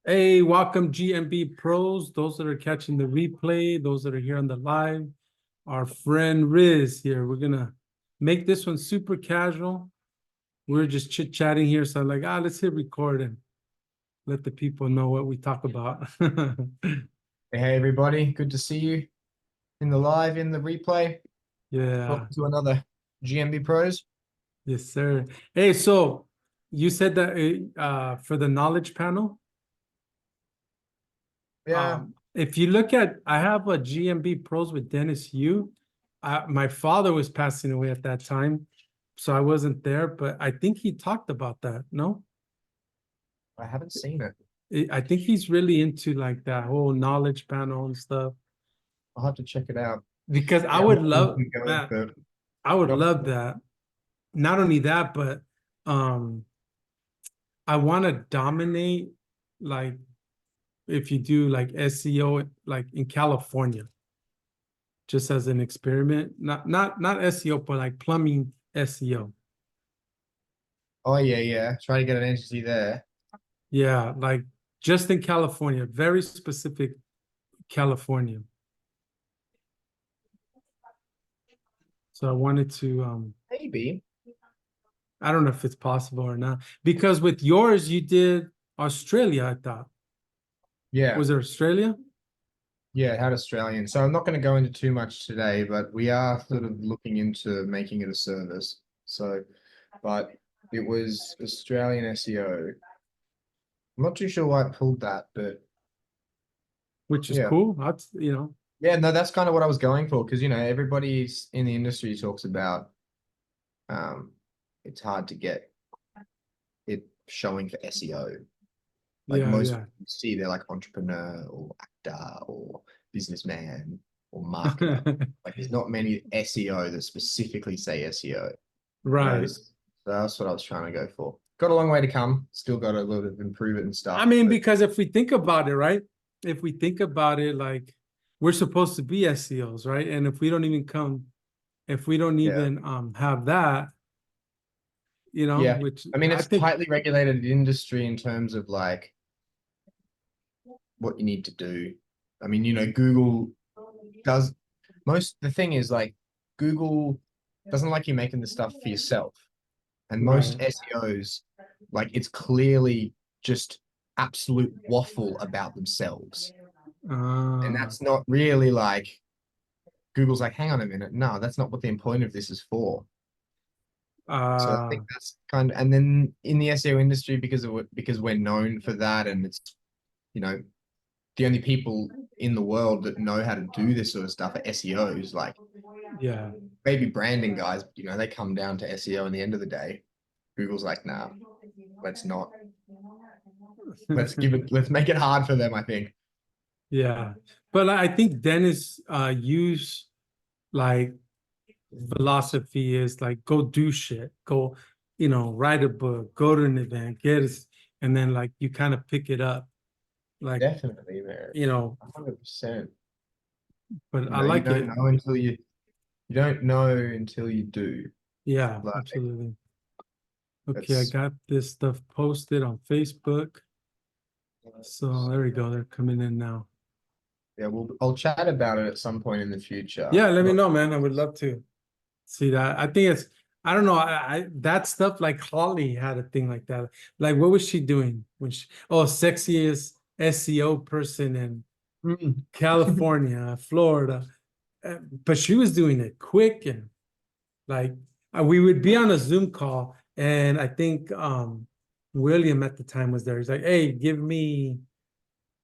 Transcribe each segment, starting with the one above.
Hey, welcome GMB pros, those that are catching the replay, those that are here on the live. Our friend Riz here. We're gonna make this one super casual. We're just chit-chatting here. So I'm like, let's hit record and let the people know what we talk about. Hey everybody, good to see you in the live, in the replay. Yeah, Welcome to another GMB Pros. yes, sir. Hey, so you said that for the knowledge panel, Yeah, if you look at, I have a GMB pros with Dennis Yu. My father was passing away at that time, so I wasn't there, but I think he talked about that. No, I haven't seen it. I think he's really into like that whole knowledge panel and stuff. I'll have to check it out. Because I Yeah, I'm would looking love to go, that. but I would not love that. Not only that, but um, I want to dominate like if you do like SEO like in California, just as an experiment. Not SEO, but like plumbing SEO. Oh yeah. Try to get an entity there. Yeah, like just in California, very specific California. So I wanted to Maybe. I don't know if it's possible or not. Because with yours, you did Australia, I thought. Yeah, Was it Australia? yeah, it had Australian. So I'm not going to go into too much today, but we are sort of looking into making it a service. So, but it was Australian SEO. I'm not too sure why it pulled that, but Which is yeah. cool. That's. Yeah, no, that's kind of what I was going for because everybody's in the industry talks about um it's hard to get it showing for SEO. Like Yeah, most yeah. people you see they're like entrepreneur or actor or businessman or marketer. Like there's not many SEO that specifically say SEO. Right. So that's what I was trying to go for. Got a long way to come. Still got a little bit of improve it and I stuff, mean, but because if we think about it, right? If we think about it, like we're supposed to be SEOs, right? And if we don't yeah. even have that, Yeah. which I mean, I it's think, tightly regulated industry in terms of like what you need to do. I mean, Google does the thing is like Google doesn't like you making the stuff for yourself. And most right. SEOs, like it's clearly just absolute waffle about themselves. And Uh, that's not really like Google's like, hang on a minute. No, that's not what the point of this is for. So I uh, think that's kind of, and then in the SEO industry, because we're known for that, and it's, you know, the only people in the world that know how to do this sort of stuff are SEOs, like yeah. maybe branding guys, they come down to SEO in the end of the day. Google's like, nah, let's not. Let's make it hard for them, I think. Yeah. But I think Dennis use like philosophy is like go do shit, go, write a book, go to an event, get it, and then like you kind of pick it up, like Definitely, man. you know. 100%. But I like it. You don't know until you do. Yeah, Like absolutely. Okay, I that's got this stuff posted on Facebook. So there we go. They're coming in now. yeah, I'll chat about it at some point in the future. Yeah, let me Not know, man. I would love to see that. I think I don't know. That stuff like Holly had a thing like that. Like, what was she doing when sexiest SEO person in Mm. California, Florida. But she was doing it quick and like we would be on a Zoom call, and I think William at the time was there. He's like, "Hey, give me,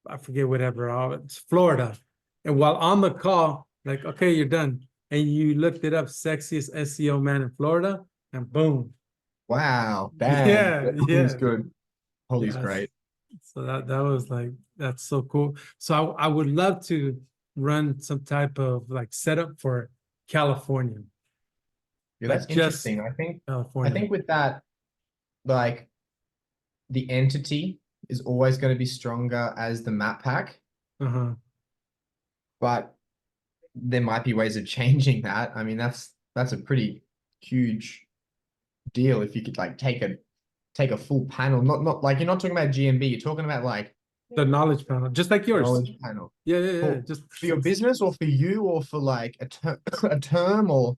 I forget whatever, it's Florida." And while on the call, like, "Okay, you're done," and you looked it up, sexiest SEO man in Florida, and boom, Wow, damn. yeah, Yeah, Holly's yeah, good. Holly's yes. great. So that was like that's so cool. So I would love to run some type of like setup for California, Yeah, that's like just interesting. I California. think with that, like the entity is always going to be stronger as the map pack, Uh-huh. but there might be ways of changing that. I mean, that's a pretty huge deal if you could like take a full panel. Not like you're not talking about GMB, you're talking about like The knowledge panel, just like yours. Knowledge panel. Yeah, yeah, yeah. For, Just for your business or for you or for like a term, a term or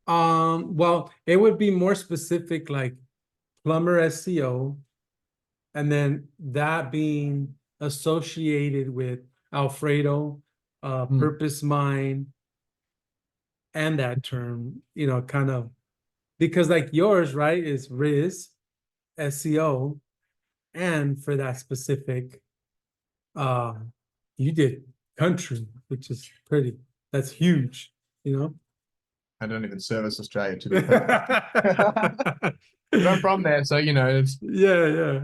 well, it would be more specific, like plumber SEO, and then that being associated with Alfredo, purpose mind, and that term, kind of, because like yours, right, is Riz SEO, and for that specific, you did country, which is that's huge. I don't even service Australia to be perfect. But I'm from there, so it's Yeah, yeah.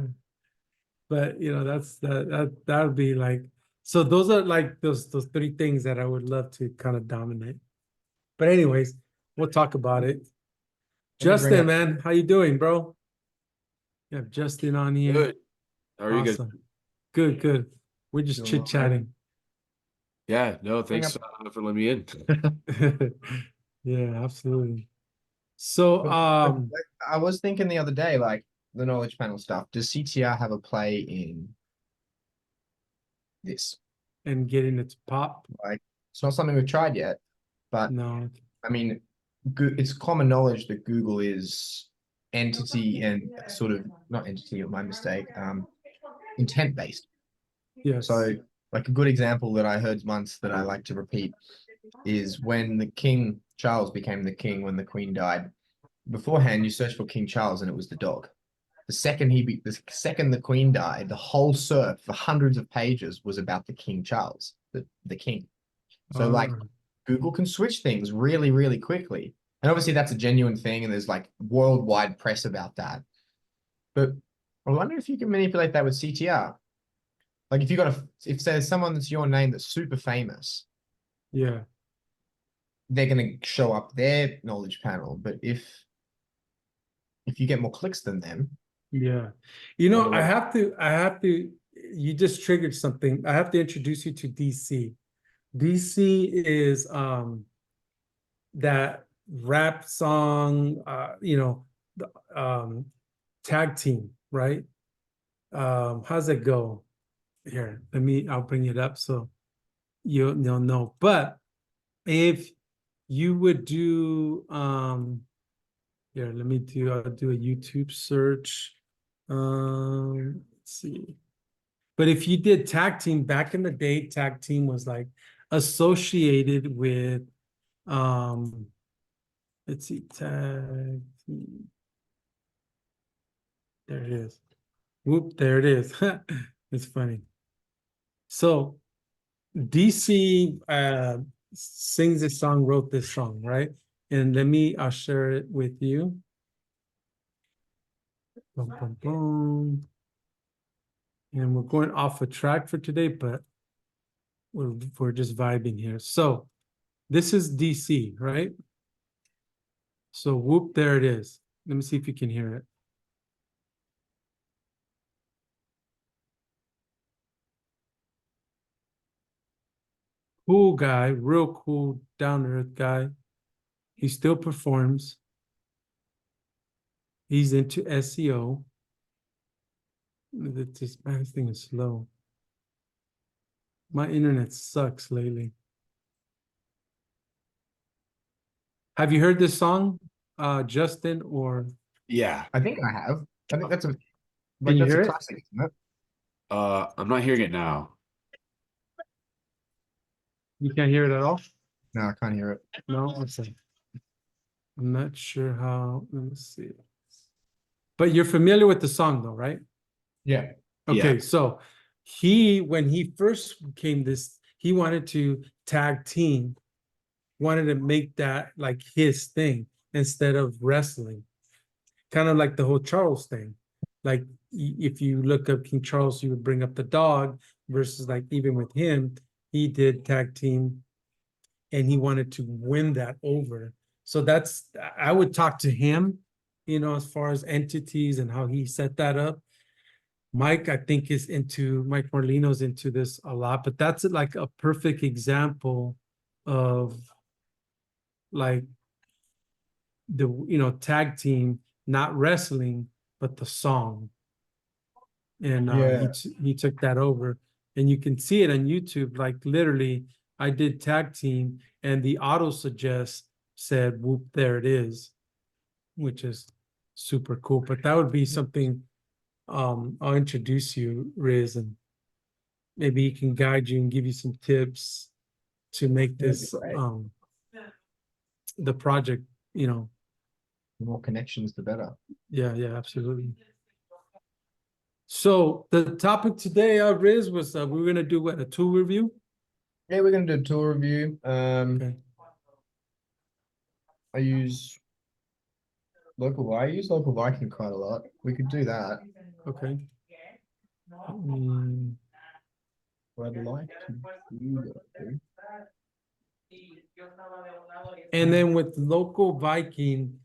But that would be like, so those are like those three things that I would love to kind of dominate. But anyways, we'll talk about it. let me bring Justin, up man, how you doing, bro? You have Justin on here. Good. How are you guys? Awesome. Good, good. We're just Doing well, man. chit-chatting. Yeah, no, Bring thanks for letting me in. Yeah, absolutely. So, but I was thinking the other day, like the knowledge panel stuff. Does CTR have a play in this? and getting it to pop. Like, it's not something we've tried yet, but No. I mean, it's common knowledge that Google is entity and sort of not entity, my mistake, intent based. Yes. So, like a good example that I heard once that I like to repeat is when the King Charles became the king when the Queen died. Beforehand, you searched for King Charles and it was the dog. The second the Queen died, the whole SERP for hundreds of pages was about the King Charles, the king. So like Google can switch things really, really quickly. And obviously that's a genuine thing, and there's like worldwide press about that. But I wonder if you can manipulate that with CTR. Like if there's someone that's your name that's super famous, yeah. they're gonna show up their knowledge panel. But if you get more clicks than them, Yeah. I have to, you just triggered something. I have to introduce you to DC. DC is that rap song, the tag team, right? How's it go? Here, I'll bring it up so you'll know. But if you would do here, I'll do a YouTube search. Let's see. But if you did tag team back in the day, tag team was like associated with let's see, tag team. There it is. Whoop, there it is. It's funny. So DC sings this song, wrote this song, right? And I'll share it with you. Boom, boom, boom. And we're going off a track for today, but we're just vibing here. So this is DC, right? So whoop, there it is. Let me see if you can hear it. Cool guy, real cool, down to earth guy. He still performs. He's into SEO. This thing is slow. My internet sucks lately. Have you heard this song, Justin, or? Yeah. I think I have. I think that's Can you that's hear a it? classic, isn't it? I'm not hearing it now. You can't hear it at all? No, I can't hear it. No, okay. I'm not sure how. Let me see. But you're familiar with the song, though, right? Yeah. Okay, Yeah. so when he first came he wanted to tag team, wanted to make that like his thing instead of wrestling. Kind of like the whole Charles thing. Like if you look up King Charles, you would bring up the dog versus like even with him, he did tag team and he wanted to win that over. So I would talk to him, as far as entities and how he set that up. Mike, I think Mike Morlino's into this a lot, but that's like a perfect example of like the, tag team, not wrestling, but the song. and Yeah. he took that over, and you can see it on YouTube. Like literally, I did tag team, and the auto suggest said, "Whoop, there it is," which is super cool. But that would be something. I'll introduce you, Riz, and maybe he can guide you and give you some tips to make That'd be this great. the project, you know. The more connections, the better. Yeah, absolutely. So the topic today, Riz, was we were gonna do what, a tool review? Yeah, we're gonna do a tool review. Okay. I use local Viking quite a lot. We could do that. Okay. What I'd like to do though. And then with local Viking,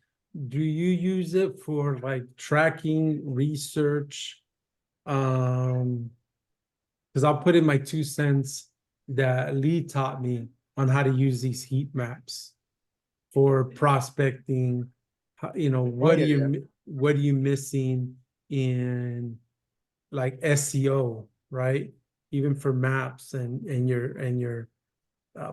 do you use it for like tracking research? Because I'll put in my 2 cents that Lee taught me on how to use these heat maps for prospecting. You know, what are you missing in like SEO, right? Even for maps and your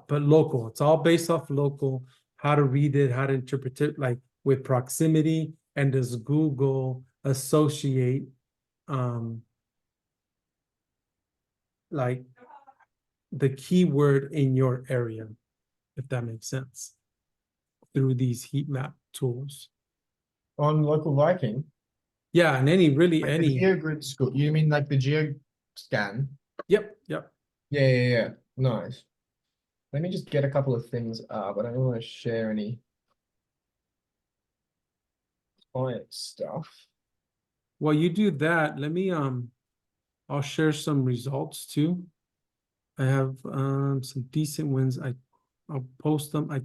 but local. It's all based off local, how to read it, how to interpret it, like with proximity, and does Google associate like the keyword in your area, if that makes sense, through these heat map tools. On local Viking. Yeah, and any The any. GeoGrid school. You mean like the Geo scan? Yep. Yeah. Nice. Let me just get a couple of things up. I don't want to share any client stuff. Well, you do that. Let me I'll share some results too. I have some decent ones. I'll post them. I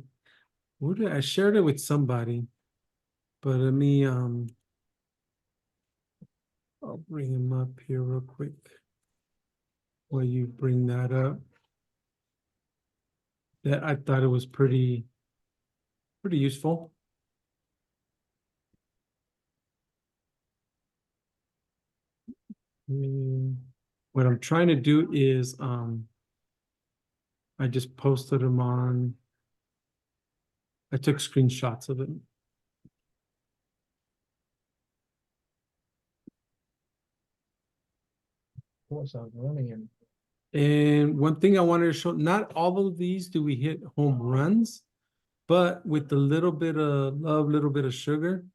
shared it with somebody, but let me I'll bring him up here real quick while you bring that up. That I thought it was pretty useful. What I'm trying to do is I just posted them on. I took screenshots of it. Of course, I'm running in. And one thing I wanted to show, not all of these do we hit home runs, but with a little bit of love, little bit of sugar,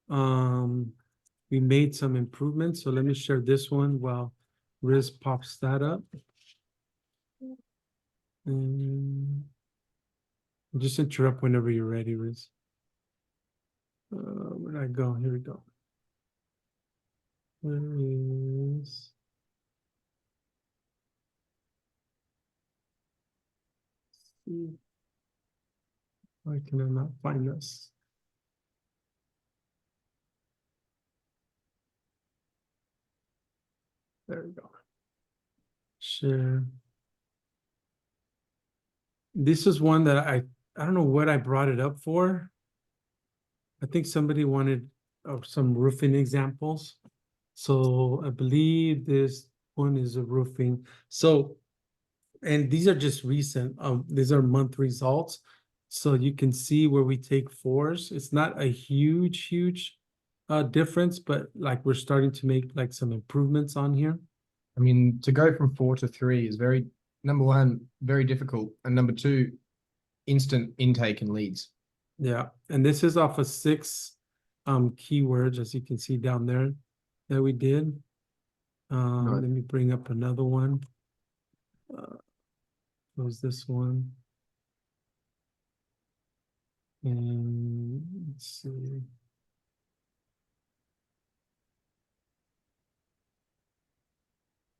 we made some improvements. So let me share this one while Riz pops that up. And just interrupt whenever you're ready, Riz. Where'd I go? Here we go. Where is... Why can I not find this? There we go. Share. This is one that I don't know what I brought it up for. I think somebody wanted some roofing examples. So I believe this one is a roofing. So, and these are just recent, these are month results. So you can see where we take 4s. It's not a huge difference, but like we're starting to make like some improvements on here. I mean, to go from 4 to 3 is number one, very difficult. And number two, instant intake and leads. Yeah. And this is off of 6 keywords, as you can see down there that we did. Nice. Let me bring up another one. Was this one? And let's see.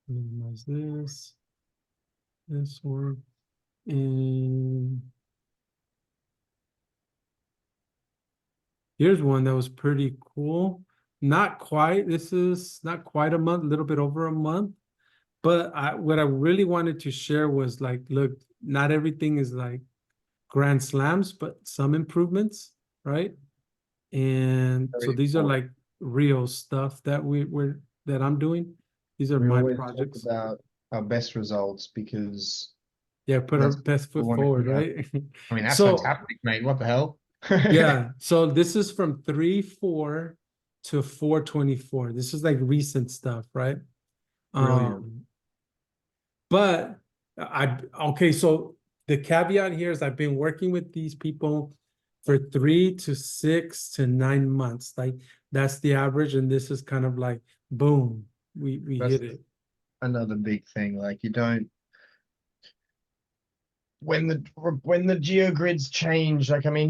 Minimize this one, and here's one that was pretty cool. Not quite, this is not quite a month, a little bit over a month, but what I really wanted to share was like, look, not everything is like grand slams, but some improvements, right? And so these are like real stuff that that I'm doing. These are We my always talk projects. about our best results because Yeah, put our that's best we foot wanna- forward, yeah. right? I mean, that's So, fantastic, mate. What the hell? yeah, so this is from 3/4 to 4/24. This is like recent stuff, right? Brilliant. But okay, so the caveat here is I've been working with these people for 3 to 6 to 9 months. Like that's the average, and this is kind of like boom, we That's hit it. another big thing. Like you don't when the geogrids change, like I mean,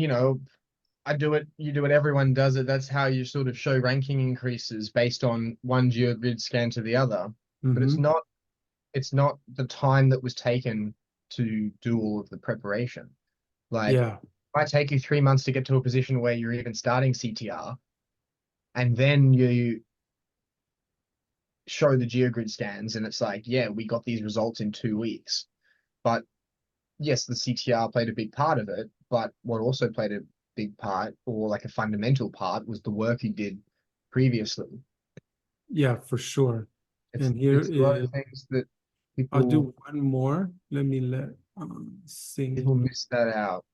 I do it, you do it, everyone does it. That's how you sort of show ranking increases based on one geogrid scan to the other. But Mhm. it's not the time that was taken to do all of the preparation. Like Yeah, it might take you 3 months to get to a position where you're even starting CTR, and then you show the geogrid scans, and it's like, yeah, we got these results in 2 weeks. But yes, the CTR played a big part of it, but what also played a big part, or like a fundamental part, was the work you did previously. yeah, for sure. It's And here it's a lot is, of things that I'll people do one more. Let me people sing. miss that out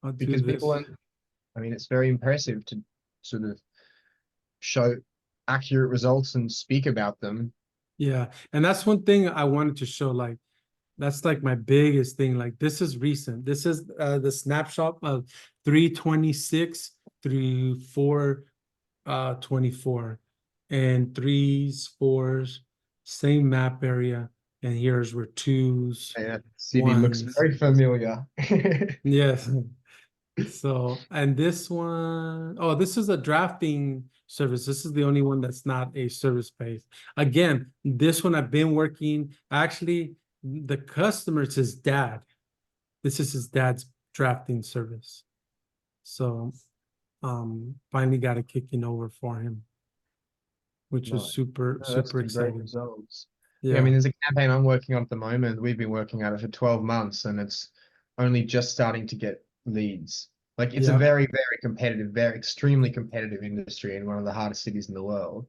I'll do because people this. aren't. I mean, it's very impressive to sort of show accurate results and speak about them. Yeah, and that's one thing I wanted to show. Like that's like my biggest thing. Like this is recent. This is the snapshot of 3/26 through 4/24, and 3s, 4s, same map area, and here's where 2s, Yeah, CV looks 1s. very familiar. Yes. So, and this one, oh, this is a drafting service. This is the only one that's not a service based. Again, this one I've been working. Actually, the customer is his dad. This is his dad's drafting service. So, finally got it kicking over for him, which is Nice. super, No, that's super some great exciting. results. Yeah, I Yeah. mean, there's a campaign I'm working on at the moment. We've been working at it for 12 months and it's only just starting to get leads. Like it's a Yeah. very, very competitive, very extremely competitive industry in one of the hardest cities in the world.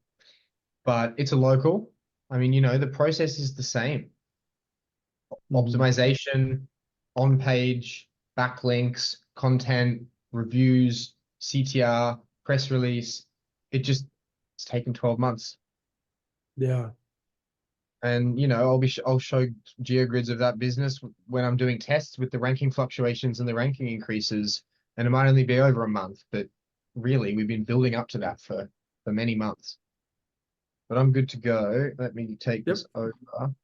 But it's a local. I mean, the process is the same. Mhm. Optimization, on page, backlinks, content, reviews, CTR, press release. It's taken 12 months. Yeah. And I'll show geogrids of that business when I'm doing tests with the ranking fluctuations and the ranking increases, and it might only be over a month, but really we've been building up to that for many months. But I'm good to go. Let me take Yep. this over.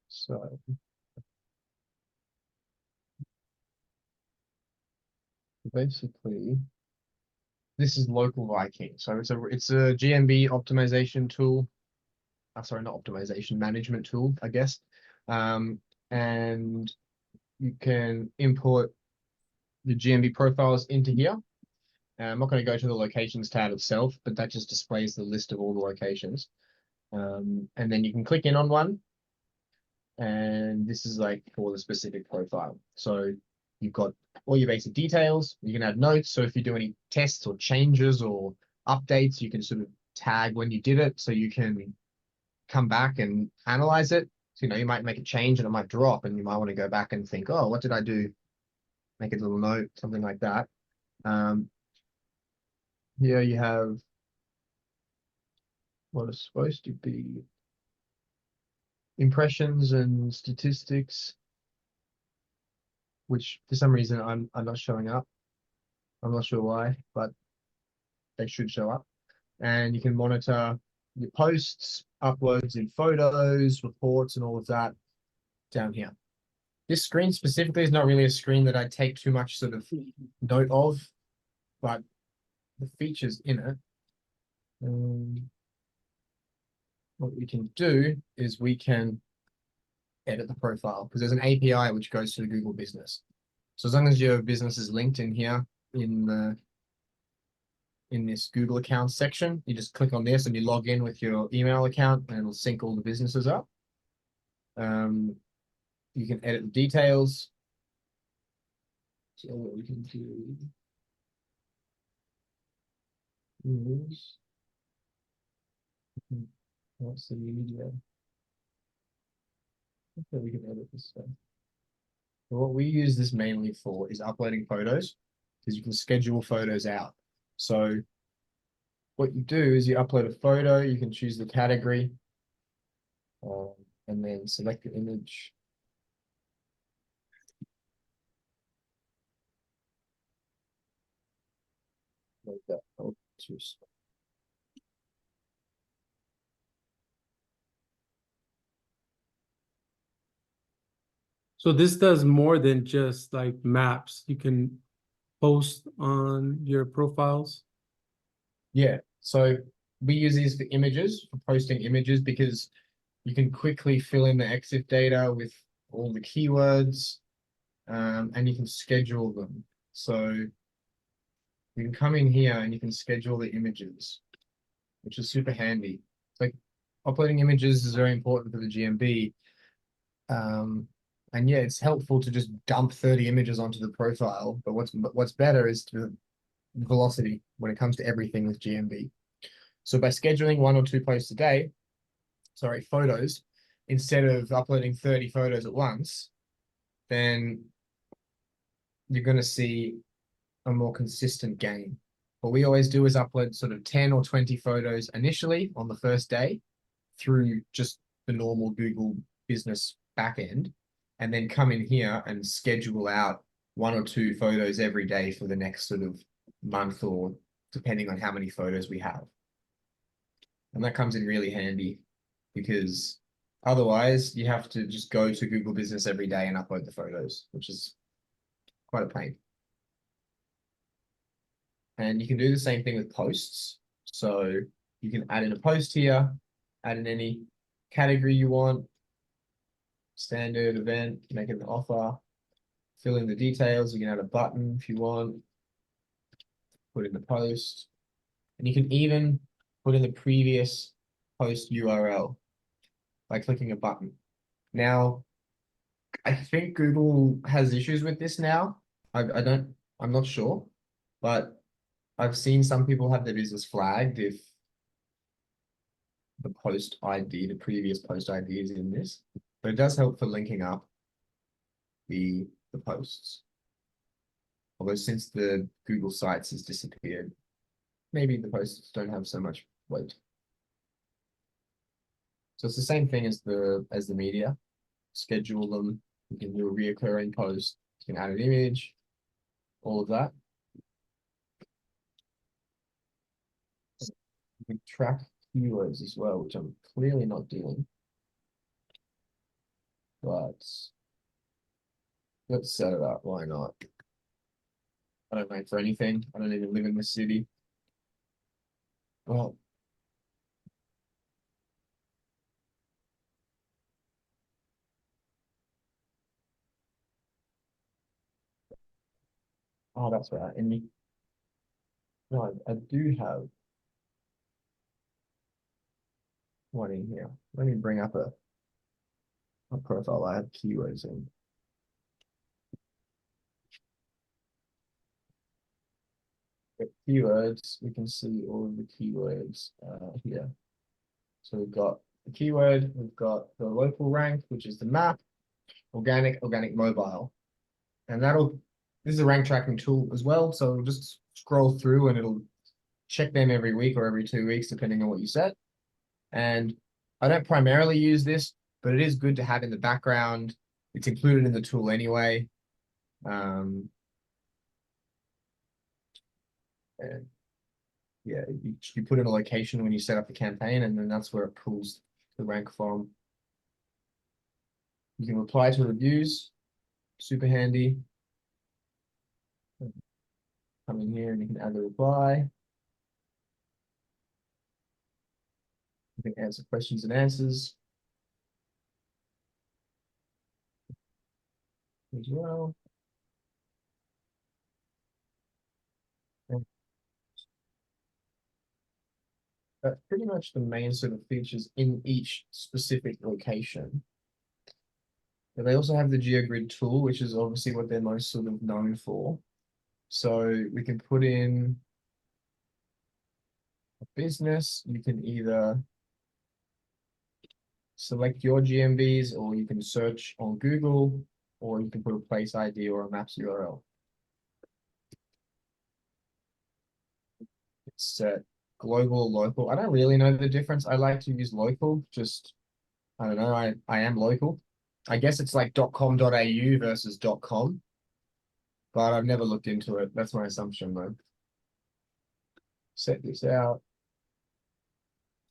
So basically, this is local Viking. So it's a GMB optimization tool. Sorry, not optimization, management tool, I guess. And you can import the GMB profiles into here. I'm not going to go to the locations tab itself, but that just displays the list of all the locations. And then you can click in on one, and this is like for the specific profile. So you've got all your basic details. You can add notes. So if you do any tests or changes or updates, you can sort of tag when you did it, so you can come back and analyze it. So, you might make a change and it might drop, and you might want to go back and think, oh, what did I do? Make a little note, something like that. Here you have what is supposed to be impressions and statistics, which for some reason I'm not showing up. I'm not sure why, but they should show up. And you can monitor your posts, uploads in photos, reports, and all of that down here. This screen specifically is not really a screen that I take too much sort of note of, but the features in it. What we can do is we can edit the profile because there's an API which goes to the Google business. So as long as your business is linked in here in this Google account section, you just click on this and you log in with your email account and it'll sync all the businesses up. You can edit the details. So what we can do is, what's the media? Okay, we can edit this stuff. So what we use this mainly for is uploading photos, because you can schedule photos out. So what you do is you upload a photo, you can choose the category, and then select the image. Like that. Oh, just So this does more than just like maps. You can post on your profiles. yeah. So we use these for images, for posting images, because you can quickly fill in the EXIF data with all the keywords, and you can schedule them. So you can come in here and you can schedule the images, which is super handy. Like uploading images is very important for the GMB. And yeah, it's helpful to just dump 30 images onto the profile. But what's better is the velocity when it comes to everything with GMB. So by scheduling 1 or 2 posts a day, sorry, photos, instead of uploading 30 photos at once, then you're going to see a more consistent gain. What we always do is upload sort of 10 or 20 photos initially on the first day through just the normal Google business backend, and then come in here and schedule out 1 or 2 photos every day for the next sort of month, or depending on how many photos we have. And that comes in really handy, because otherwise you have to just go to Google Business every day and upload the photos, which is quite a pain. And you can do the same thing with posts. So you can add in a post here, add in any category you want, standard, event, make it an offer, fill in the details. You can add a button if you want, put in the post, and you can even put in the previous post URL by clicking a button. Now, I think Google has issues with this now. I'm not sure, but I've seen some people have their business flagged if the post ID, the previous post ID is in this, but it does help for linking up the posts. Although since the Google Sites has disappeared, maybe the posts don't have so much weight. So it's the same thing as the media. Schedule them. You can do a reoccurring post. You can add an image, all of that. You can track keywords as well, which I'm clearly not doing. But let's set it up. Why not? I don't rank for anything. I don't even live in the city. Well, oh, that's right. No, I do have one in here. Let me bring up a profile I have keywords in. With keywords, we can see all of the keywords here. So we've got the keyword, we've got the local rank, which is the map, organic mobile. And this is a rank tracking tool as well. So we'll just scroll through and it'll check them every week or every 2 weeks, depending on what you set. And I don't primarily use this, but it is good to have in the background. It's included in the tool anyway. And yeah, you put in a location when you set up the campaign, and then that's where it pulls the rank from. You can reply to reviews, super handy. Come in here and you can add a reply. You can answer questions and answers as well. And that's pretty much the main sort of features in each specific location. But they also have the GeoGrid tool, which is obviously what they're most sort of known for. So we can put in business, you can either select your GMVs, or you can search on Google, or you can put a place ID or a maps URL. It's set global or local. I don't really know the difference. I like to use local, just, I don't know, I am local. I guess it's like .com.au versus .com, but I've never looked into it. That's my assumption though. Set this out.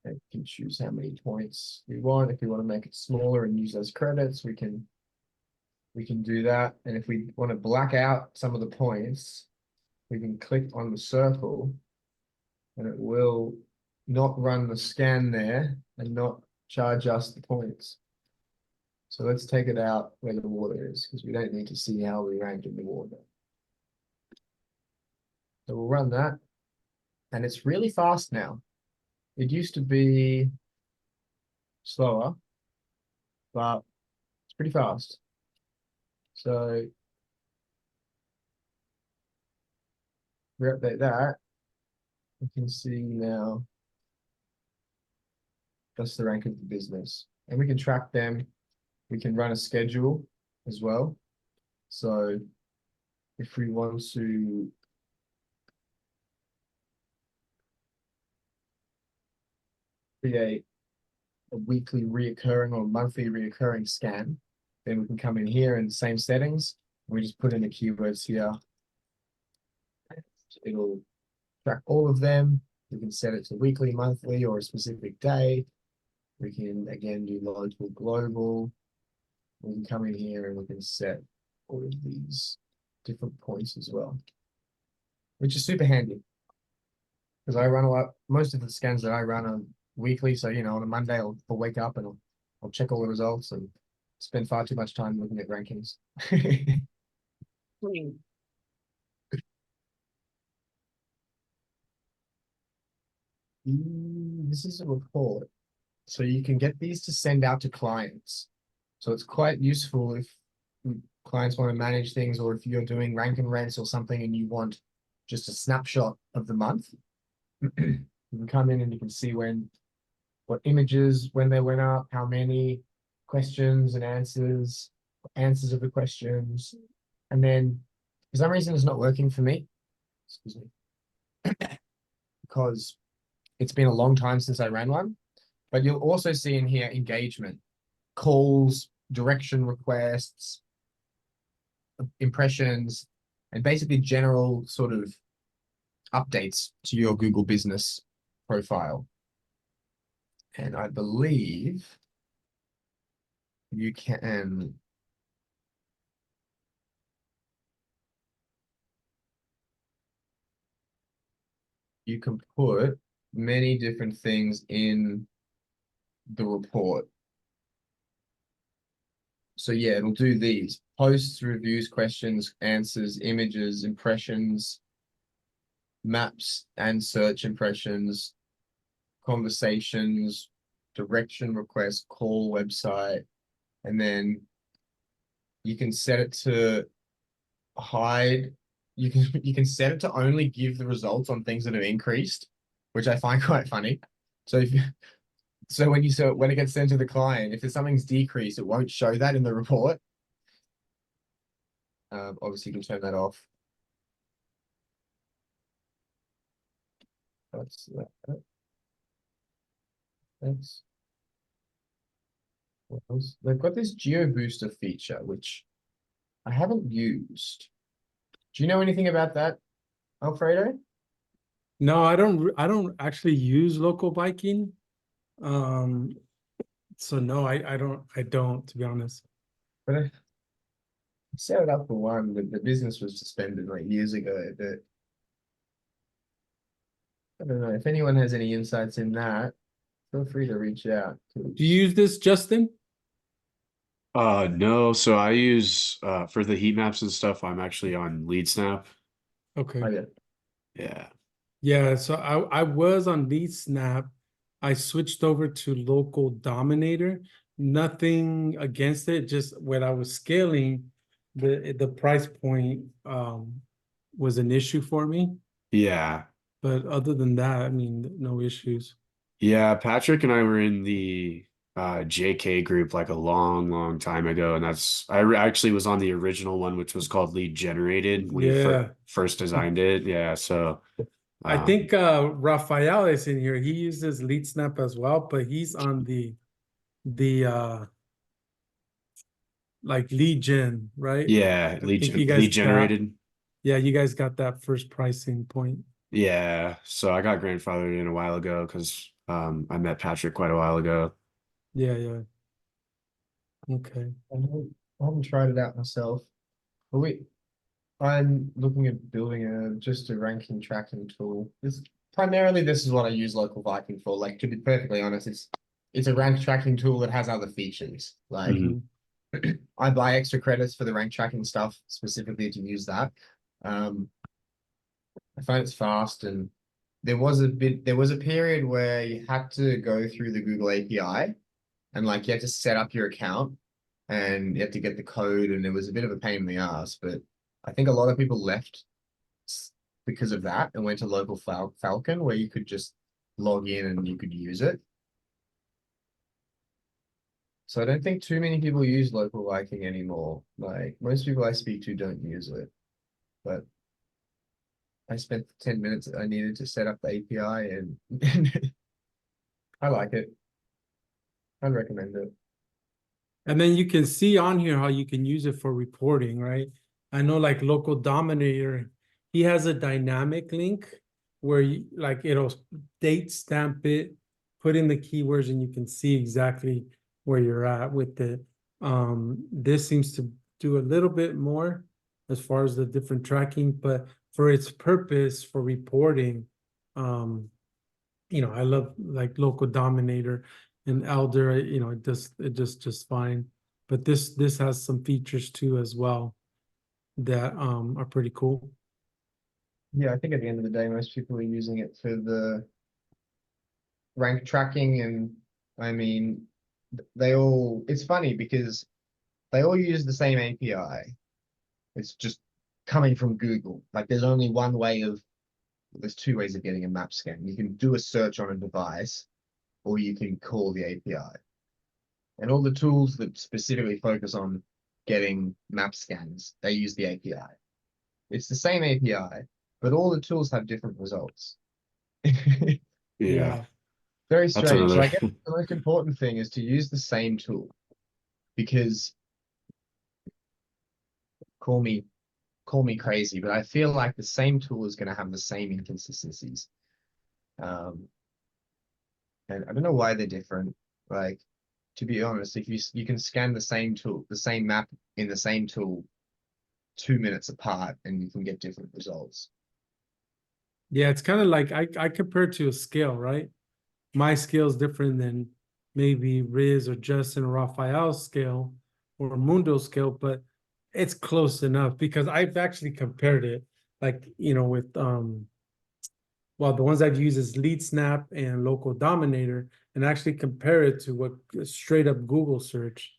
And we can choose how many points we want. If we want to make it smaller and use those credits, we can do that. And if we want to black out some of the points, we can click on the circle and it will not run the scan there and not charge us the points. So let's take it out where the water is, because we don't need to see how we rank in the water. So we'll run that, and it's really fast now. It used to be slower, but it's pretty fast. So we update that. We can see now that's the rank of the business, and we can track them. We can run a schedule as well. So if we want to create a weekly reoccurring or monthly reoccurring scan, then we can come in here in the same settings. We just put in the keywords here. It'll track all of them. We can set it to weekly, monthly, or a specific day. We can again do local, global. We can come in here and we can set all of these different points as well, which is super handy. Because I run a lot, most of the scans that I run are weekly. So, you know, on a Monday, I'll wake up and I'll check all the results and spend far too much time looking at rankings. This is a report. So you can get these to send out to clients. So it's quite useful if clients want to manage things, or if you're doing rank and rents or something and you want just a snapshot of the month. You can come in and you can see what images, when they went up, how many questions and answers of the questions. And then for some reason it's not working for me. Excuse me. Because it's been a long time since I ran one. But you'll also see in here engagement, calls, direction requests, impressions, and basically general sort of updates to your Google business profile. And I believe you can put many different things in the report. So yeah, it'll do these: posts, reviews, questions, answers, images, impressions, maps and search impressions, conversations, direction request, call, website, and then you can set it to hide. You can set it to only give the results on things that have increased, which I find quite funny. So when it gets sent to the client, if there's something's decreased, it won't show that in the report. Obviously, you can turn that off. That's that. That's what else? They've got this Geo Booster feature, which I haven't used. Do you know anything about that, Alfredo? No, I don't actually use local biking. So no, I don't, to be honest. But I set it up for one, but the business was suspended like years ago. But I don't know if anyone has any insights in that. Feel free to reach out. Do you use this, Justin? No, so I use for the heat maps and stuff, I'm actually on LeadSnap. Okay. Oh, yeah. Yeah. Yeah, so I was on LeadSnap. I switched over to Local Dominator. Nothing against it, just when I was scaling, the price point was an issue for me. Yeah. But other than that, I mean, no issues. Yeah, Patrick and I were in the JK group like a long time ago, and actually was on the original one, which was called Lead Generated when he Yeah. first designed it. Yeah, so I think Rafael is in here. He uses lead snap as well, but he's on the like lead gen, right? yeah, I think you guys Lead got, Generated. yeah, you guys got that first pricing point. Yeah, so I got grandfathered in a while ago because I met Patrick quite a while ago. Yeah, yeah. Okay. I haven't tried it out myself, but I'm looking at building just a ranking tracking tool. This is what I use Local Viking for. Like, to be perfectly honest, it's a rank tracking tool that has other features. Like, Mhm. I buy extra credits for the rank tracking stuff specifically to use that. Um, I find it's fast, and there was a period where you had to go through the Google API, and like you had to set up your account and you had to get the code, and it was a bit of a pain in the ass. But I think a lot of people left because of that and went to local Falcon, where you could just log in and you could use it. So I don't think too many people use local Viking anymore. Like, most people I speak to don't use it, but I spent the 10 minutes that I needed to set up the API, and I like it. I'd recommend it. And then you can see on here how you can use it for reporting, right? I know like Local Dominator, he has a dynamic link where you like it'll date stamp it, put in the keywords, and you can see exactly where you're at with it. This seems to do a little bit more as far as the different tracking, but for its purpose for reporting, I love like Local Dominator and Elder, it just fine. But this has some features too as well that are pretty cool. Yeah, I think at the end of the day, most people are using it for the rank tracking, and I mean, it's funny because they all use the same API. It's just coming from Google. Like, there's two ways of getting a map scan. You can do a search on a device, or you can call the API. And all the tools that specifically focus on getting map scans, they use the API. It's the same API, but all the tools have different results. Yeah, Yeah. Very that's strange. So another. I guess the most important thing is to use the same tool, because call me call me crazy, but I feel like the same tool is going to have the same inconsistencies. Um, and I don't know why they're different. Like, to be honest, if you can scan the same map in the same tool 2 minutes apart, and you can get different results. Yeah, it's kind of like I compare it to a scale, right? My scale is different than maybe Riz or Justin or Raphael's scale or Mundo's scale, but it's close enough because I've actually compared it, like, with well, the ones I've used is Lead Snap and Local Dominator, and actually compare it to what straight up Google search.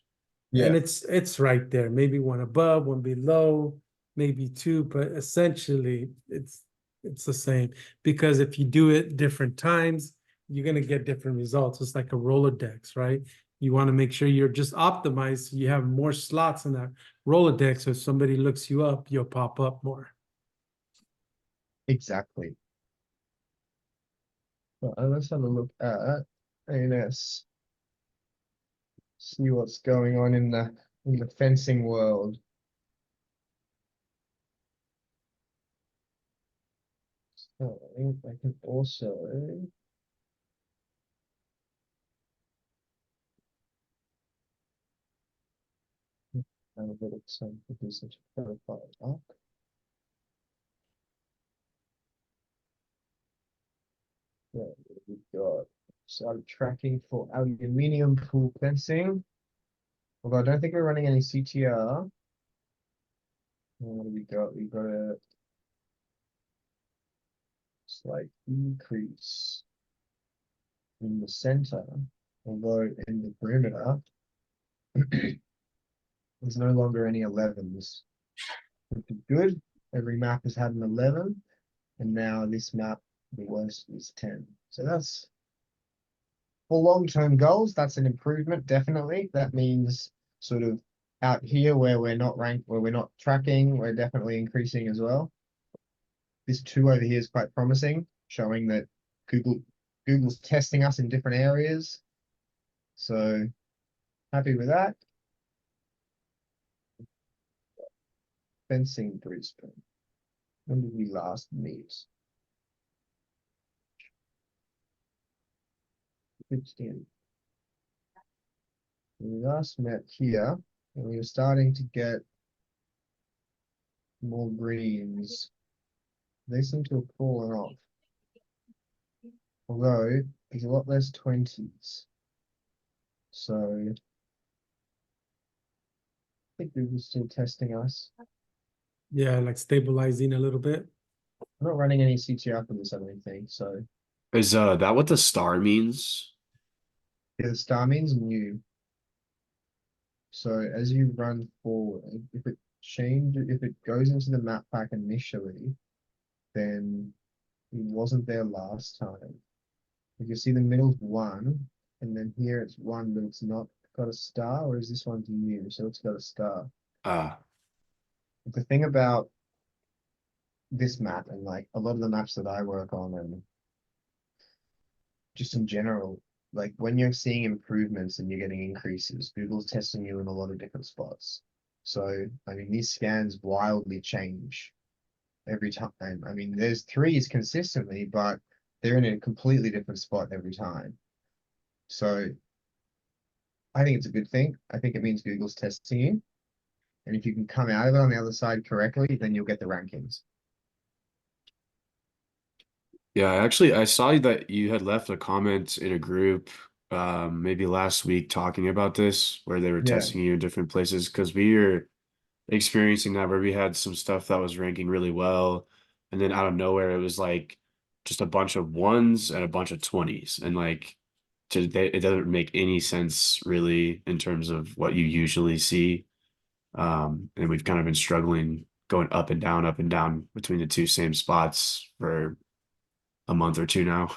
And Yeah, it's right there, maybe one above, one below, maybe two, but essentially it's the same. Because if you do it different times, you're gonna get different results. It's like a Rolodex, right? You want to make sure you're just optimized so you have more slots in that Rolodex. So if somebody looks you up, you'll pop up more. exactly. Well, let's have a look at ANS. See what's going on in the fencing world. So I can also have a bit of some such a profile up. Yeah, we've got started tracking for aluminium pool fencing. Although I don't think we're running any CTR. What do we got? We've got a slight increase in the center, although in the perimeter, there's no longer any 11s, which is good. Every map has had an 11, and now this map The worst is 10. So that's for long-term goals, that's an improvement, definitely. That means sort of out here where we're not ranked, where we're not tracking, we're definitely increasing as well. This 2 over here is quite promising, showing that Google's testing us in different areas. So happy with that. Fencing Brisbane. When did we last meet? 15. We last met here, and we were starting to get more greens. They seem to have fallen off. Although there's a lot less 20s. So I think Google's still testing us. Yeah, like stabilizing a little bit. I'm not running any CTR for this, I don't think. So Is that what the star means? yeah, the star means new. So as you run forward, if it goes into the map pack initially, then it wasn't there last time. You can see the middle's 1, and then here it's 1, but it's not got a star, or is this one's new? So it's got a star. Ah, The thing about this map and like a lot of the maps that I work on and just in general, like when you're seeing improvements and you're getting increases, Google's testing you in a lot of different spots. So, I mean, these scans wildly change every time. I mean, there's 3s consistently, but they're in a completely different spot every time. So I think it's a good thing. I think it means Google's testing you. And if you can come out of it on the other side correctly, then you'll get the rankings. yeah, actually, I saw that you had left a comment in a group maybe last week talking about this, where they were Yeah. testing you in different places because we were experiencing that where we had some stuff that was ranking really well, and then out of nowhere it was like just a bunch of 1s and a bunch of 20s, and like it doesn't make any sense really in terms of what you usually see. And we've kind of been struggling going up and down between the two same spots for a month or two now.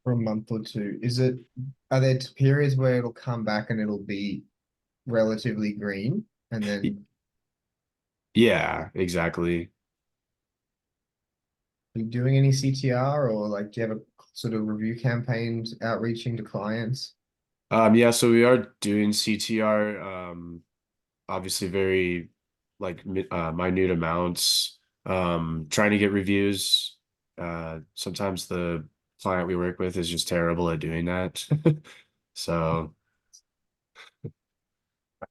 For a month or two. Are there periods where it'll come back and it'll be relatively green and then Yeah, exactly. are you doing any CTR or like do you have a sort of review campaigns outreaching to clients? Yeah, so we are doing CTR, obviously very like minute amounts, trying to get reviews. Sometimes the client we work with is just terrible at doing that. So,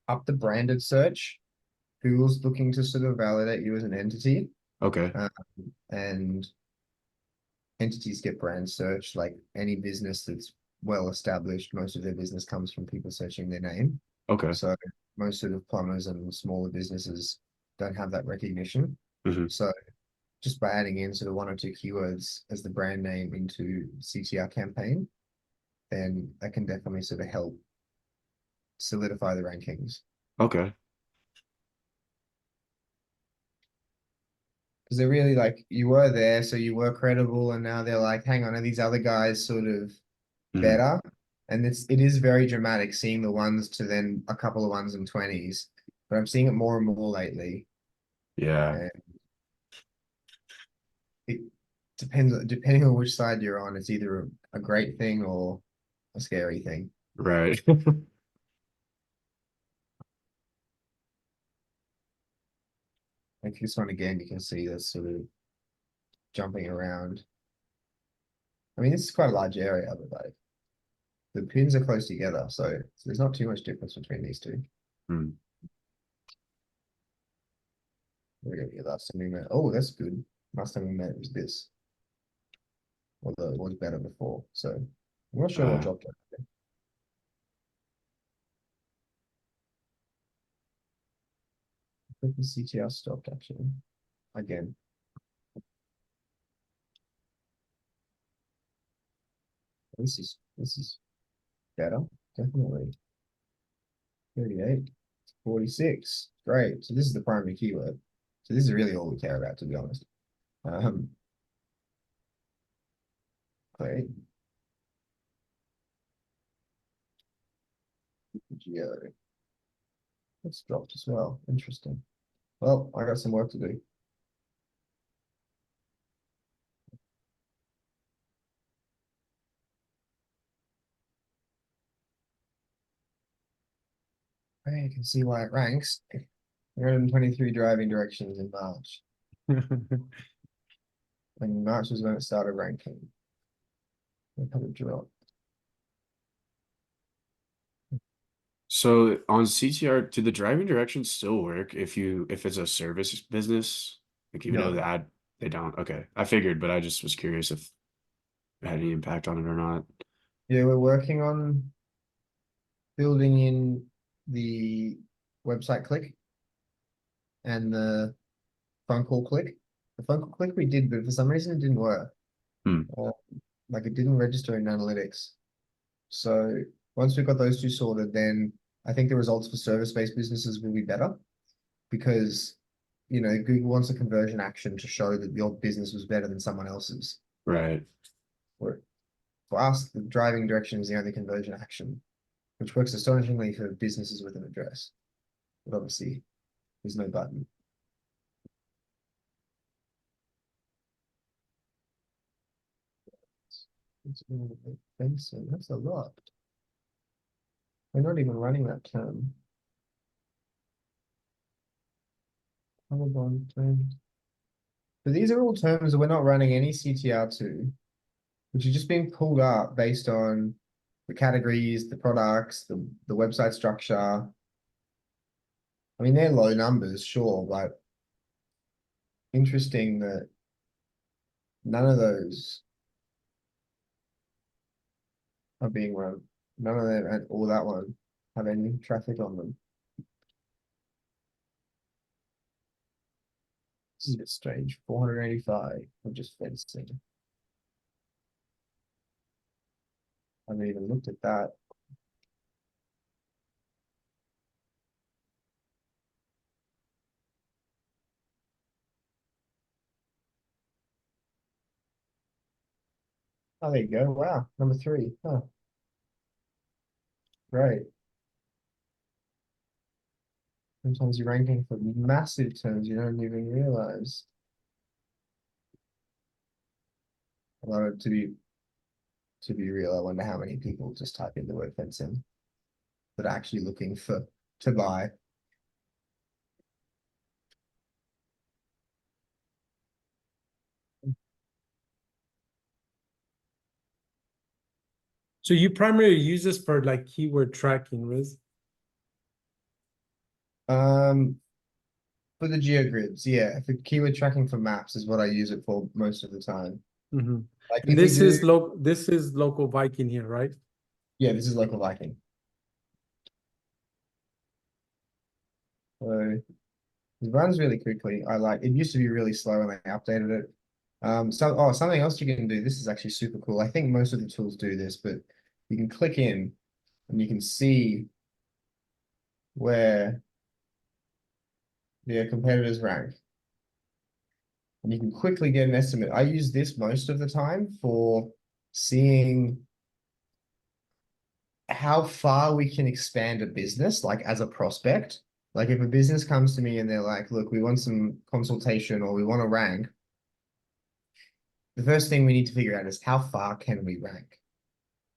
Up the branded search, Google's looking to sort of validate you as an entity, okay. and entities get brand search like any business that's well established. Most of their business comes from people searching their name. Okay. So most sort of plumbers and smaller businesses don't have that recognition. Mhm. So just by adding in sort of 1 or 2 keywords as the brand name into CTR campaign, then that can definitely sort of help solidify the rankings. Okay. Because they're really like, you were there, so you were credible, and now they're like, hang on, are these other guys sort of Mhm. better? And it is very dramatic seeing the 1s to then a couple of 1s and 20s, but I'm seeing it more and more lately. Yeah. And it depending on which side you're on, it's either a great thing or a scary thing. Right. Like this one again, you can see this sort of jumping around. I mean, this is quite a large area, but like the pins are close together, so there's not too much difference between these two. Hmm. We're gonna get last time we met. Oh, that's good. Last time we met was this. Although it was better before. So I'm not sure what dropped out. I think the CTR stopped actually. Again. This is better, definitely. 38, 46. Great. So this is the primary keyword. So this is really all we care about, to be honest. Great. Geo. It's dropped as well. Interesting. Well, I got some work to do. You can see why it ranks. 123 driving directions in March. And March was when it started ranking. Look how it dropped. So on CTR, do the driving directions still work if it's a service business? Like even though No. the ad they don't. Okay. I figured, but I just was curious if it had any impact on it or not. Yeah, we're working on building in the website click and the phone call click. The phone call click we did, but for some reason it didn't work. Hmm. Like it didn't register in analytics. So once we've got those two sorted, then I think the results for service-based businesses will be better because Google wants a conversion action to show that your business was better than someone else's. Right. For us, the driving direction is the only conversion action, which works astonishingly for businesses with an address. But obviously, there's no button. That's a lot. We're not even running that term. So these are all terms that we're not running any CTR to, which are just being pulled up based on the categories, the products, the website structure. I mean, they're low numbers, sure, but interesting that none of those are being run. None of them, or that one, have any traffic on them. This is a bit strange. 485 of just fencing. I haven't even looked at that. Oh, there you go. Wow, number 3. Huh. Great. Sometimes you're ranking for massive terms you don't even realize. Although to be real, I wonder how many people just type in the word fencing that are actually looking to buy. So you primarily use this for like keyword tracking, Riz? For the geogrids, yeah. For keyword tracking for maps is what I use it for most of the time. Mm-hmm. Like And if we do, this is local Viking here, right? yeah, this is local Viking. So it runs really quickly. It used to be really slow and they updated it. Something else you can do. This is actually super cool. I think most of the tools do this, but you can click in and you can see where their competitors rank. And you can quickly get an estimate. I use this most of the time for seeing how far we can expand a business, like as a prospect. Like if a business comes to me and they're like, look, we want some consultation or we want to rank, the first thing we need to figure out is how far can we rank?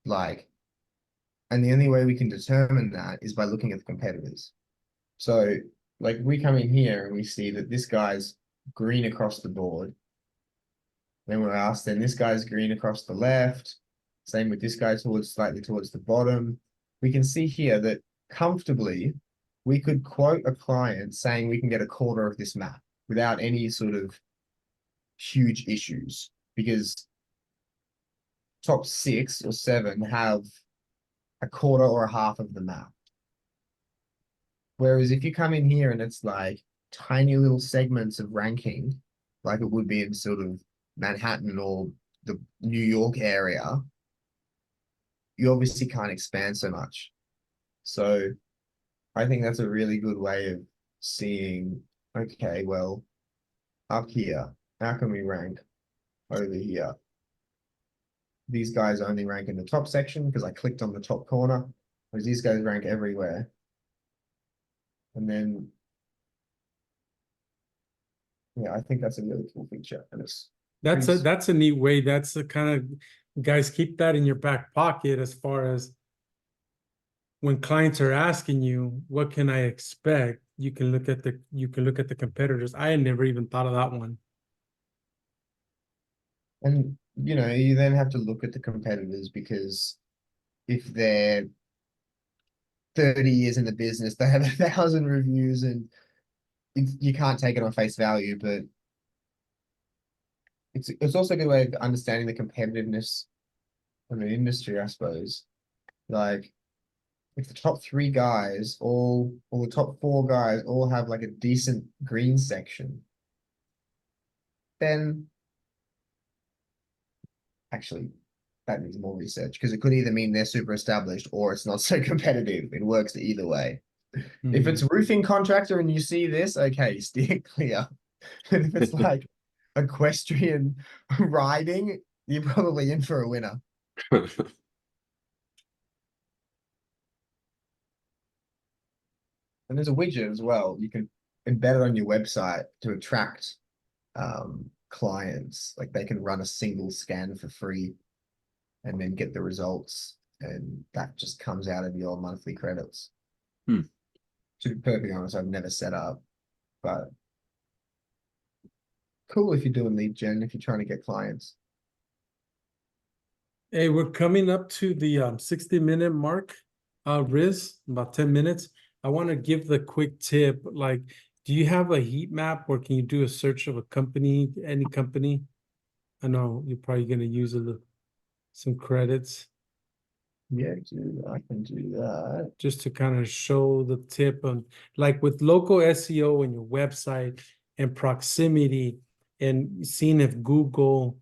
Like, and the only way we can determine that is by looking at the competitors. So like we come in here and we see that this guy's green across the board. Then we're asked, then this guy's green across the left. Same with this guy slightly towards the bottom. We can see here that comfortably we could quote a client saying we can get a quarter of this map without any sort of huge issues because top 6 or 7 have a quarter or a half of the map. Whereas if you come in here and it's like tiny little segments of ranking, like it would be in sort of Manhattan or the New York area, you obviously can't expand so much. So I think that's a really good way of seeing, okay, well, up here, how can we rank over here? these guys only rank in the top section because I clicked on the top corner, whereas these guys rank everywhere. And then, yeah, I think that's a really cool feature, and it's pretty That's a neat way. That's the kind of, guys, keep that in your back pocket as far as when clients are asking you, what can I expect? You can look at the competitors. I had never even thought of that one. And you know, you then have to look at the competitors because if they're 30 years in the business, they have 1,000 reviews, and you can't take it on face value, but it's also a good way of understanding the competitiveness of an industry, I suppose. Like if the top 3 guys or the top 4 guys all have like a decent green section, then actually that needs more research because it could either mean they're super established or it's not so competitive. It works either way. If it's roofing contractor and you see this, okay, steer clear. And if it's like equestrian riding, you're probably in for a winner. And there's a widget as well. You can embed it on your website to attract clients. Like they can run a single scan for free and then get the results. And that just comes out of your monthly credits. Hmm. To be perfectly honest, I've never set up, but cool if you're doing lead gen, if you're trying to get clients. Hey, we're coming up to the 60-minute mark, Riz, about 10 minutes. I want to give the quick tip, like, do you have a heat map or can you do a search of a company, any company? I know you're probably going to use some credits Yeah, dude, I can do that. just to kind of show the tip on, like with local SEO and your website and proximity and seeing if Google,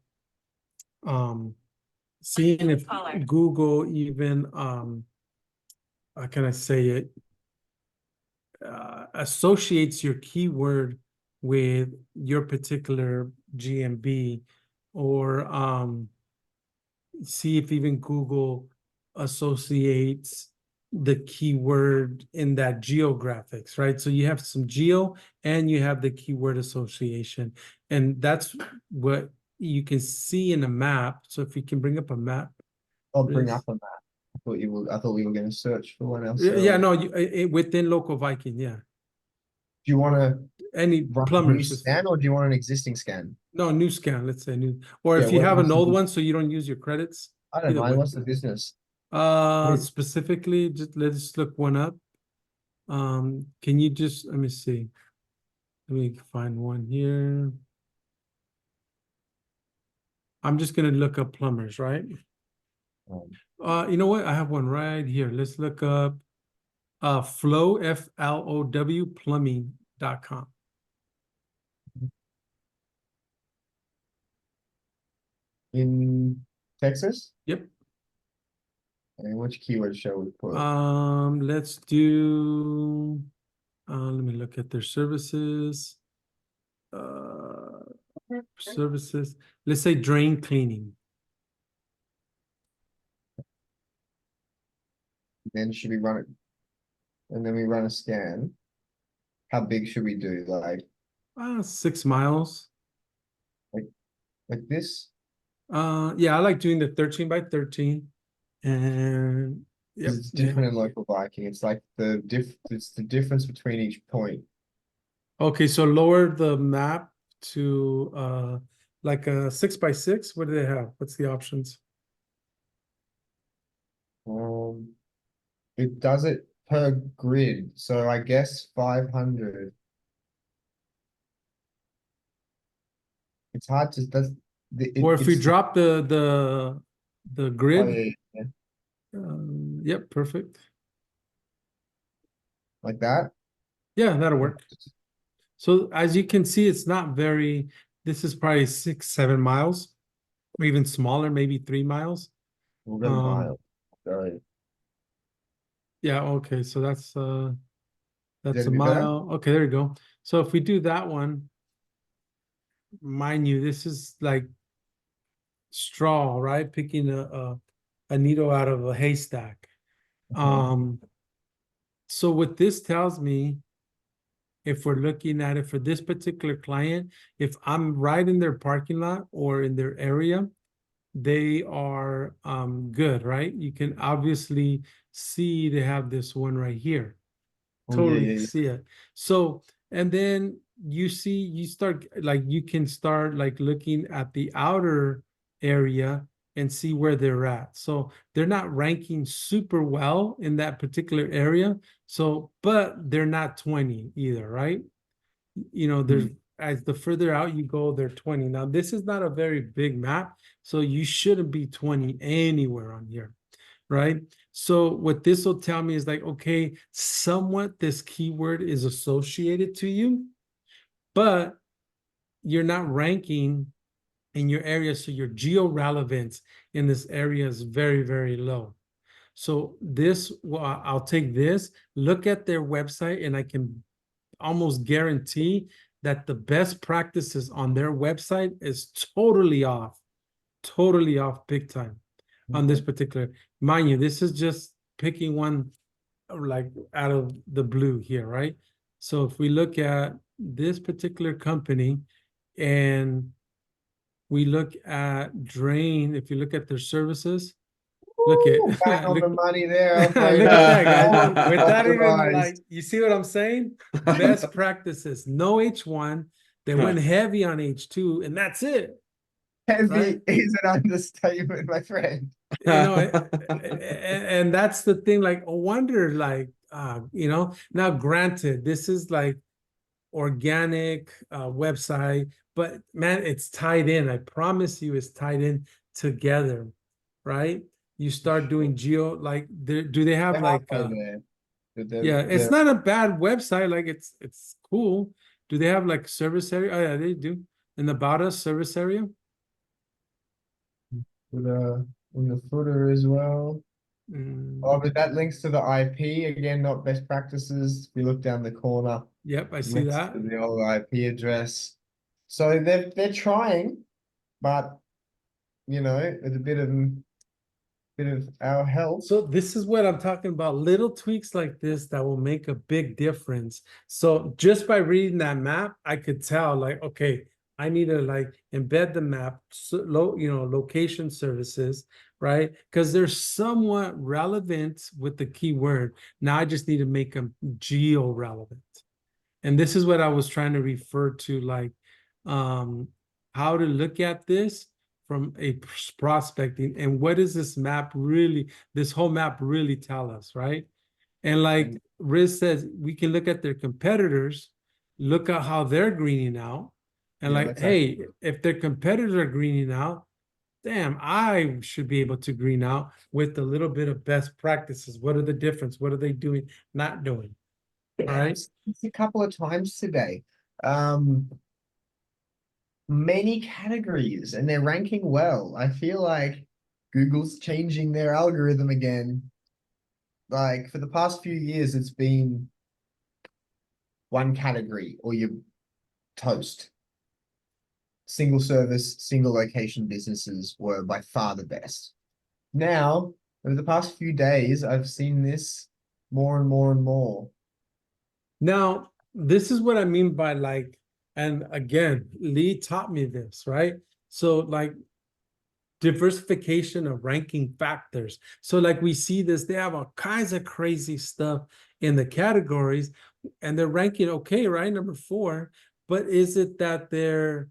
seeing if Google even, how can I say it? Associates your keyword with your particular GMB, or see if even Google associates the keyword in that geographics, right? So you have some geo and you have the keyword association, and that's what you can see in a map. So if you can bring up a map. I'll bring up a map. I thought we were going to search for one else. Yeah, no, within local Viking, yeah. Do you want to Any run a new plumbers? scan or do you want an existing scan? No, new scan, let's say new. Or Yeah, if you have an what's old the- one, so you don't use your credits. I don't Either mind. way. What's the business? Wait. Specifically, just let's look one up. Can you just, let me see. Let me find one here. I'm just gonna look up plumbers, right? You know what? I have one right here. Let's look up flow, FLOW, plumbing.com. In Texas? Yep. And which keyword shall we put? Let's do, let me look at their services. Services, let's say drain cleaning. Then should we run it? And then we run a scan. How big should we do? Like 6 miles. this? Yeah, I like doing the 13 by 13. And yep, It's different in local Viking. It's like it's the difference between each point. okay, so lower the map to like a 6 by 6. What do they have? What's the options? It does it per grid, so I guess 500. It's hard to that's Or if we it's drop the oh, grid. yeah. Yep, perfect. Like that. Yeah, that'll work. So as you can see, it's not very, this is probably 6, 7 miles, or even smaller, maybe 3 miles. We'll go mile. Sorry. Yeah, okay, so that's Did a it do better? mile. Okay, there you go. So if we do that one, mind you, this is like straw, right? Picking a needle out of a haystack. So what this tells me, if we're looking at it for this particular client, if I'm right in their parking lot or in their area, they are good, right? You can obviously see they have this one right here. Oh, yeah, Totally yeah, yeah. see it. So, and then you see, you start like, you can start like looking at the outer area and see where they're at. So they're not ranking super well in that particular area. So, but they're not 20 either, right? You know, there's, as the further out you go, they're 20. Now, this is not a very big map, so you shouldn't be 20 anywhere on here, right? So what this will tell me is like, okay, somewhat this keyword is associated to you, but you're not ranking in your area, so your geo relevance in this area is very, very low. So this, well, I'll take this, look at their website, and I can almost guarantee that the best practices on their website is totally off big time on this particular. Mind you, this is just picking one like out of the blue here, right? So if we look at this particular company and we look at Drain, if you look at their services, look at Bang on the money there. look I'll tell you. at that, guys. Oh, Without even optimized. like, you see what I'm saying? Best practices, no H1. They went heavy on H2, and that's it. Heavy Right. is an understatement, my friend. You know, and that's the thing. Like, I wonder, like, you know. Now, granted, this is like organic website, but man, it's tied in. I promise you, it's tied in together, right? You start doing geo, like, do they have They're like halfway there. yeah, it's not a bad website, like it's cool. Do they have like service area? Oh yeah, they do. In the about us service area. With in the footer as well. Oh, but that links to the IP again, not best practices. If you look down the corner, Yep, I it see links that. to the old IP address. So they're trying, but you know, with a bit of our help. So this is what I'm talking about. Little tweaks like this that will make a big difference. So just by reading that map, I could tell like, okay, I need to like embed the map, you know, location services, right? Because they're somewhat relevant with the keyword. Now I just need to make them geo relevant. And this is what I was trying to refer to, like how to look at this from a prospecting, and what does this map really, this whole map really tell us, right? And like Riz says, we can look at their competitors, look at how they're greening out, and Yeah, like, hey, if their competitors are greening out, damn, I should be able to green out with a little bit of best practices. What are the difference? What are they doing, not doing? All right. It's a couple of times today. Many categories and they're ranking well. I feel like Google's changing their algorithm again. Like for the past few years, it's been one category or you're toast. Single service, single location businesses were by far the best. Now, over the past few days, I've seen this more and more and more. Now, this is what I mean by like, and again, Lee taught me this, right? So like diversification of ranking factors. So like we see this, they have all kinds of crazy stuff in the categories and they're ranking okay, right? Number 4. But is it that they're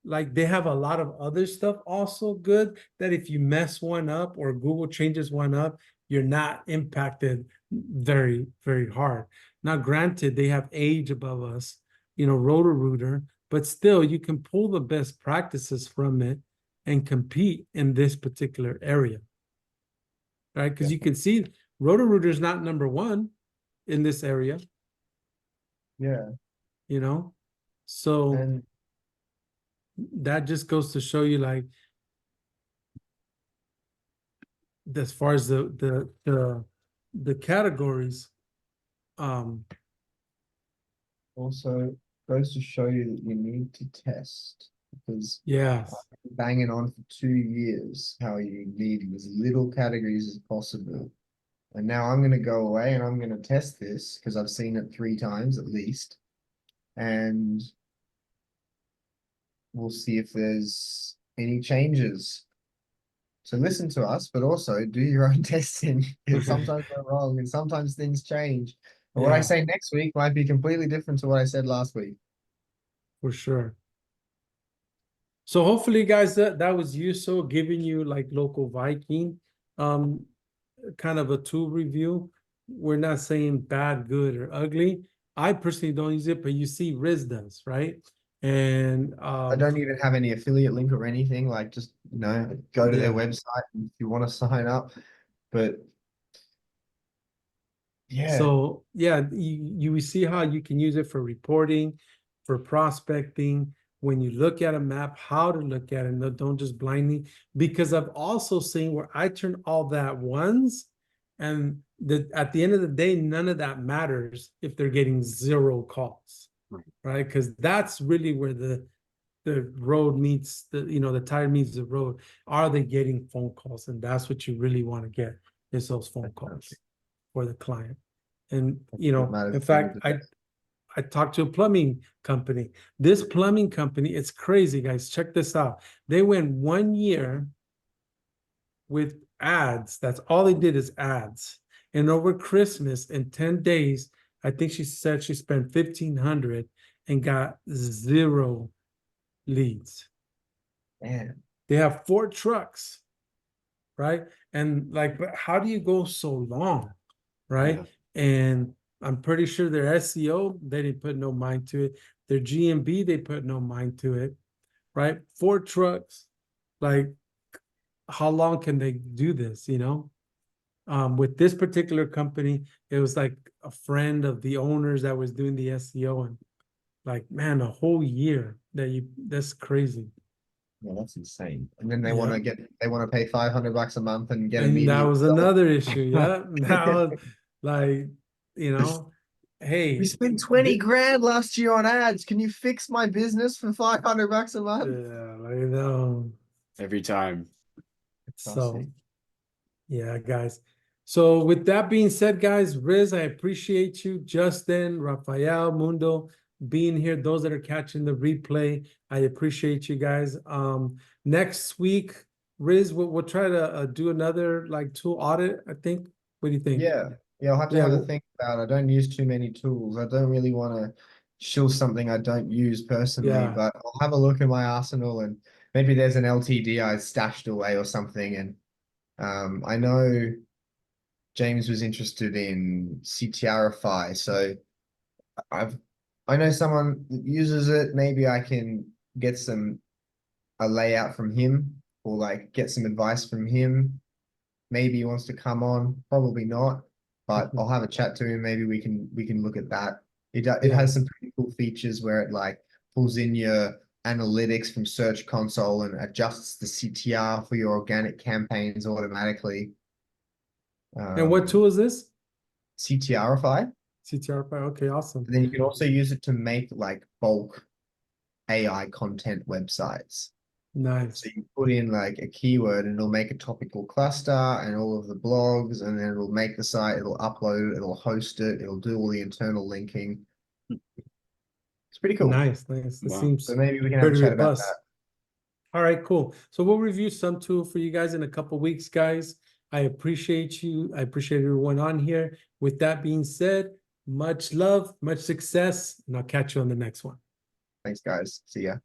like they have a lot of other stuff also good that if you mess one up or Google changes one up, you're not impacted very, very hard. Now, granted, they have age above us, you know, Roto-Rooter, but still you can pull the best practices from it and compete in this particular area, right? Because you can see Roto-Rooter is not number 1 in this area, Yeah. you know? So And that just goes to show you like, as far as the categories, also goes to show you that you need to test because yes, banging on for 2 years how you need as little categories as possible. And now I'm going to go away and I'm going to test this because I've seen it 3 times at least. And we'll see if there's any changes. So listen to us, but also do your own testing. Because sometimes we're wrong and sometimes things change. And what I Yeah. say next week might be completely different to what I said last week. For sure. So hopefully, guys, that was useful, giving you like local Viking, kind of a tool review. We're not saying bad, good, or ugly. I personally don't use it, but you see Riz does, right? And I don't even have any affiliate link or anything. Like, just go to their Yeah. website if you want to sign up. But yeah, So yeah, you see how you can use it for reporting, for prospecting. When you look at a map, how to look at it, no, don't just blindly. Because I've also seen where I turn all that once, and at the end of the day, none of that matters if they're getting 0 calls, right? Because that's really where the road meets the tire meets the road. Are they getting phone calls? And that's what you really want to get, is those phone calls for the client. And what matters in at the end fact, of the day. I talked to a plumbing company. This plumbing company, it's crazy, guys. Check this out. They went 1 year with ads. That's all they did is ads. And over Christmas, in 10 days, I think she said she spent 1,500 and got 0 leads. Man, They have 4 trucks, right? And like, but how do you go so long, right? Yeah. And I'm pretty sure their SEO, they didn't put no mind to it. Their GMB, they put no mind to it, right? 4 trucks, like, how long can they do this, With this particular company, it was like a friend of the owners that was doing the SEO, and like, man, a whole year that's crazy. yeah, that's insane. And then they Yeah. want to pay $500 a month and get And that immediate was results. another issue. Yeah. That was like, hey, We spent 20 grand last year on ads. Can you fix my business for $500 a month? yeah, I know. Every time. So, yeah, guys. So with that being said, guys, Riz, I appreciate you. Justin, Rafael, Mundo, being here. Those that are catching the replay, I appreciate you guys. Next week, Riz, we'll try to do another like tool audit, I think. What do you think? Yeah, I'll have to Yeah, have a well, think about it. I don't use too many tools. I don't really want to shill something I don't use personally, yeah. but I'll have a look at my arsenal and maybe there's an LTD I stashed away or something. And I know James was interested in CTRify, so I know someone that uses it. Maybe I can get a layout from him or like get some advice from him. Maybe he wants to come on, probably not, but I'll have a chat to him. Maybe we can look at that. It Yeah. has some pretty cool features where it like pulls in your analytics from Search Console and adjusts the CTR for your organic campaigns automatically. And what tool is this? CTRify. CTRFI. Okay, awesome. And then you can also use it to make like bulk AI content websites. Nice. So you put in like a keyword and it'll make a topical cluster and all of the blogs, and then it'll make the site, it'll upload it, it'll host it, it'll do all the internal linking. It's pretty cool. Nice. It Wow. seems So maybe we can have a pretty chat about robust. that. All right, cool. So we'll review some tool for you guys in a couple weeks, guys. I appreciate you. I appreciate everyone on here. With that being said, much love, much success, and I'll catch you on the next one. Thanks, guys. See ya.